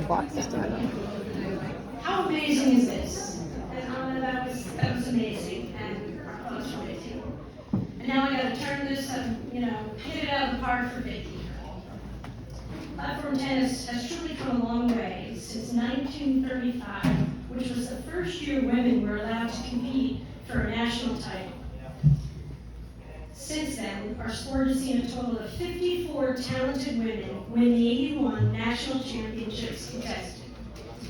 box this time. How amazing is this? And that was amazing, and our coach was amazing. And now I got to turn this up, hit it out of the park for Viki. Platform tennis has truly come a long way since 1935, which was the first year women were allowed to compete for a national title. Since then, our sport has seen a total of 54 talented women win the 81 national championships contested.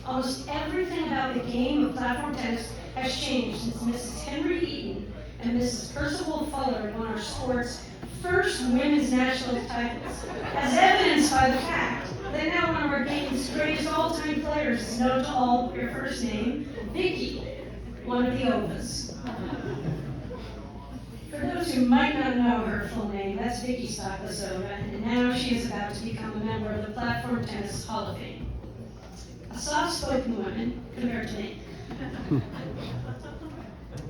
Almost everything about the game of platform tennis has changed since Mrs. Henry Eaton and Mrs. Percival Fuller won our sport's first women's national titles, as evidenced by the fact that now one of our game's greatest all-time players is known to all by her first name, Viki, one of the HOFs. For those who might not know her full name, that's Viki Stocklasova, and now she is about to become a member of the Platform Tennis Hall of Fame. A soft-spoken woman, compared to me,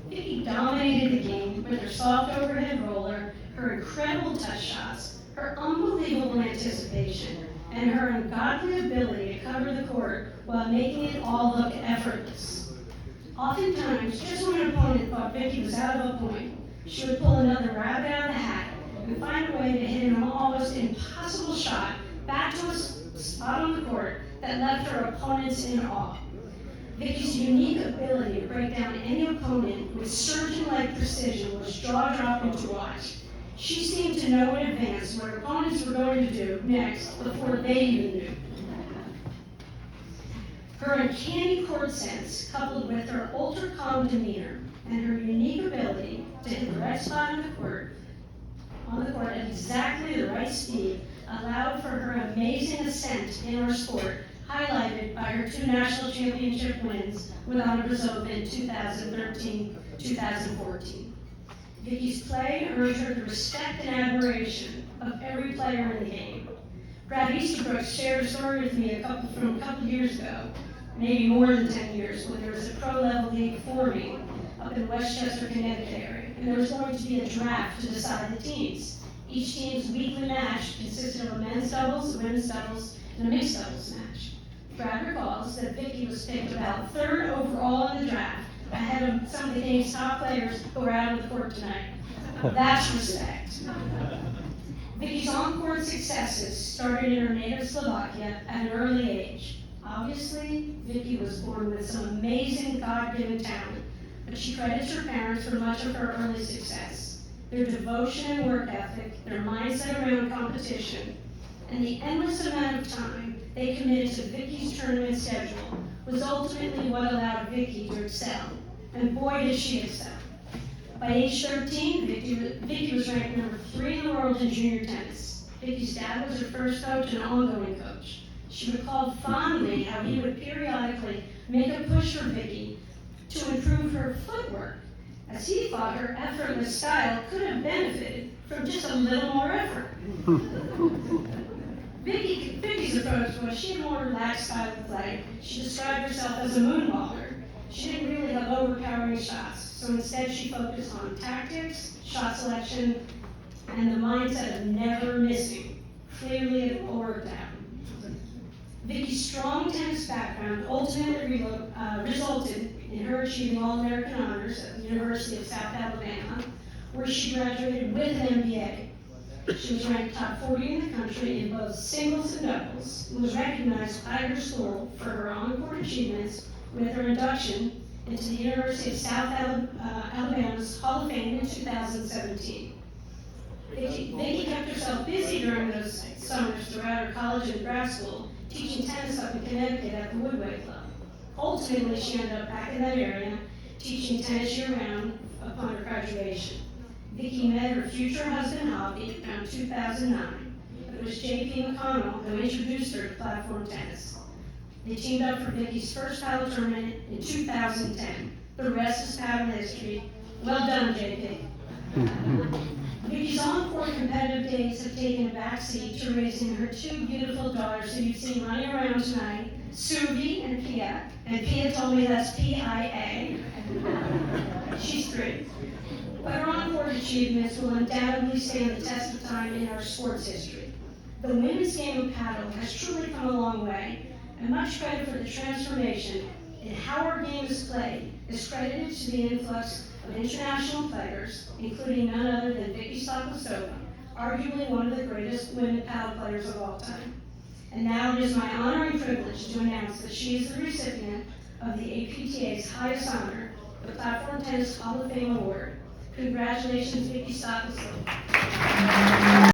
Viki dominated the game with her soft overhead roller, her incredible touch shots, her unbelievable anticipation, and her ungodly ability to cover the court while making it all look effortless. Oftentimes, just when an opponent thought Viki was out of a point, she would pull another rabbit out of the hat and find a way to hit an almost impossible shot back to a spot on the court that left her opponents in awe. Viki's unique ability to break down any opponent with surgeon-like precision was jaw-dropping to watch. She seemed to know in advance what her opponents were going to do next before they even knew. Her uncanny court sense, coupled with her ultra-calm demeanor and her unique ability to hit the right spot on the court at exactly the right speed, allowed for her amazing ascent in our sport, highlighted by her 2 national championship wins with Anna Brazova in 2013-2014. Viki's play earned her the respect and admiration of every player in the game. Brad Easterbrook shared a story with me from a couple years ago, maybe more than 10 years, when there was a pro-level league forming up in Westchester, Connecticut area, and there was going to be a draft to decide the teams. Each team's weekly match consisted of a men's doubles, a women's doubles, and a mixed doubles match. Brad recalls that Viki was picked about 3rd overall in the draft, ahead of some of the game's top players who are out on the court tonight. That's respect. Viki's on-court successes started in her native Slovakia at an early age. Obviously, Viki was born with some amazing God-given talent, but she credits her parents for much of her early success. Their devotion and work ethic, their mindset around competition, and the endless amount of time they committed to Viki's tournament schedule was ultimately what allowed Viki to excel. And boy, did she excel. By age 13, Viki was ranked number 3 in the world in junior tennis. Viki's dad was her first coach and ongoing coach. She recalled fondly how he would periodically make a push for Viki to improve her footwork, as he thought her effortless style could have benefited from just a little more effort. Viki's approach was she had a more relaxed style of play. She described herself as a moonballer. She didn't really have overpowering shots, so instead she focused on tactics, shot selection, and the mindset of never missing. Clearly it all worked out. Viki's strong tennis background ultimately resulted in her achieving All-American honors at the University of South Alabama, where she graduated with an MBA. She was ranked top 40 in the country in both singles and doubles, and was recognized by her school for her on-court achievements with her induction into the University of South Alabama's Hall of Fame in 2017. Viki kept herself busy during those summers throughout her college and grad school, teaching tennis up in Connecticut at the Woodway Club. Ultimately, she ended up back in that area, teaching tennis year-round upon her graduation. Viki met her future husband, Hogan, around 2009. It was J.P. McConnell who introduced her to platform tennis. They teamed up for Viki's first title tournament in 2010. The rest is paddle history. Well done, J.P. Viki's on-court competitive days have taken a backseat to raising her 2 beautiful daughters who you've seen running around tonight, Suvi and Pia. And Pia told me that's P-I-A. She's 3. But her on-court achievements will undoubtedly stand the test of time in our sports history. The women's game of paddle has truly come a long way, and much credit for the transformation in how our game is played is credited to the influx of international players, including none other than Viki, arguably one of the greatest women paddle players of all time. And now it is my honor and privilege to announce that she is the recipient of the APTA's highest honor, the Platform Tennis Hall of Fame Award. Congratulations, Viki.